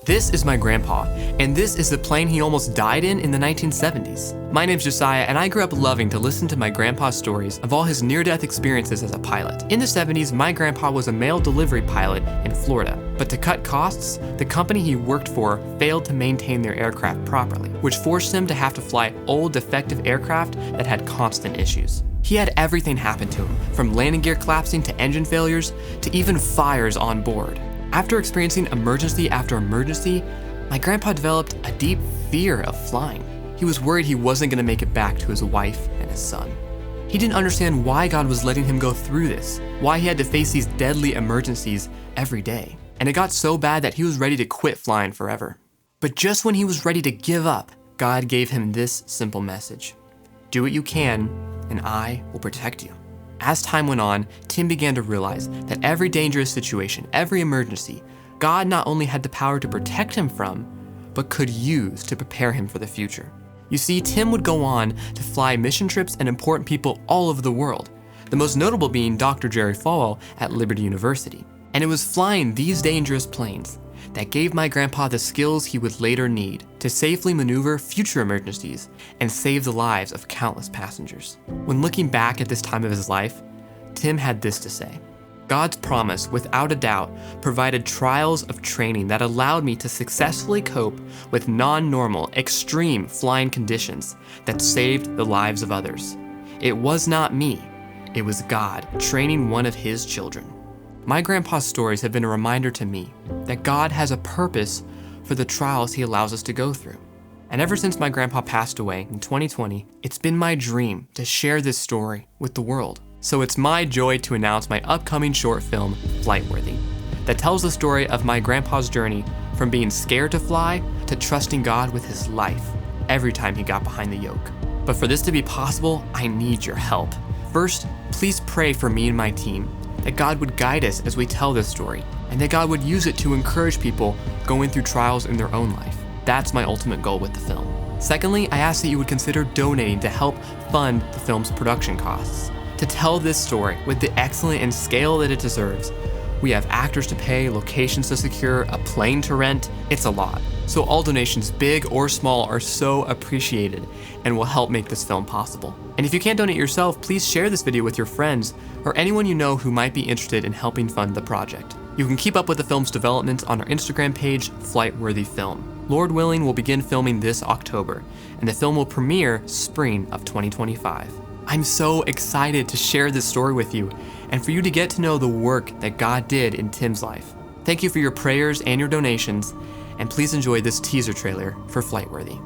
This is my grandpa, and this is the plane he almost died in the 1970s. My name's Josiah, and I grew up loving to listen to my grandpa's stories of all his near-death experiences as a pilot. In the 70s, my grandpa was a mail delivery pilot in Florida, but to cut costs, the company he worked for failed to maintain their aircraft properly, which forced him to have to fly old defective aircraft that had constant issues. He had everything happen to him, from landing gear collapsing to engine failures to even fires on board. After experiencing emergency after emergency, my grandpa developed a deep fear of flying. He was worried he wasn't going to make it back to his wife and his son. He didn't understand why God was letting him go through this, why he had to face these deadly emergencies every day. And it got so bad that he was ready to quit flying forever. But just when he was ready to give up, God gave him this simple message: do what you can, and I will protect you. As time went on, Tim began to realize that every dangerous situation, every emergency, God not only had the power to protect him from, but could use to prepare him for the future. You see, Tim would go on to fly mission trips and important people all over the world, the most notable being Dr. Jerry Falwell at Liberty University. And it was flying these dangerous planes that gave my grandpa the skills he would later need to safely maneuver future emergencies and save the lives of countless passengers. When looking back at this time of his life, Tim had this to say: God's promise, without a doubt, provided trials of training that allowed me to successfully cope with non-normal, extreme flying conditions that saved the lives of others. It was not me, it was God training one of his children. My grandpa's stories have been a reminder to me that God has a purpose for the trials he allows us to go through. And ever since my grandpa passed away in 2020, it's been my dream to share this story with the world. So it's my joy to announce my upcoming short film, Flightworthy, that tells the story of my grandpa's journey from being scared to fly to trusting God with his life every time he got behind the yoke. But for this to be possible, I need your help. First, please pray for me and my team, that God would guide us as we tell this story, and that God would use it to encourage people going through trials in their own life. That's my ultimate goal with the film. Secondly, I ask that you would consider donating to help fund the film's production costs. To tell this story with the excellence and scale that it deserves, we have actors to pay, locations to secure, a plane to rent. It's a lot. So all donations, big or small, are so appreciated and will help make this film possible. And if you can't donate yourself, please share this video with your friends or anyone you know who might be interested in helping fund the project. You can keep up with the film's developments on our Instagram page, Flightworthy Film. Lord willing, we'll begin filming this October, and the film will premiere spring of 2025. I'm so excited to share this story with you and for you to get to know the work that God did in Tim's life. Thank you for your prayers and your donations, and please enjoy this teaser trailer for Flightworthy.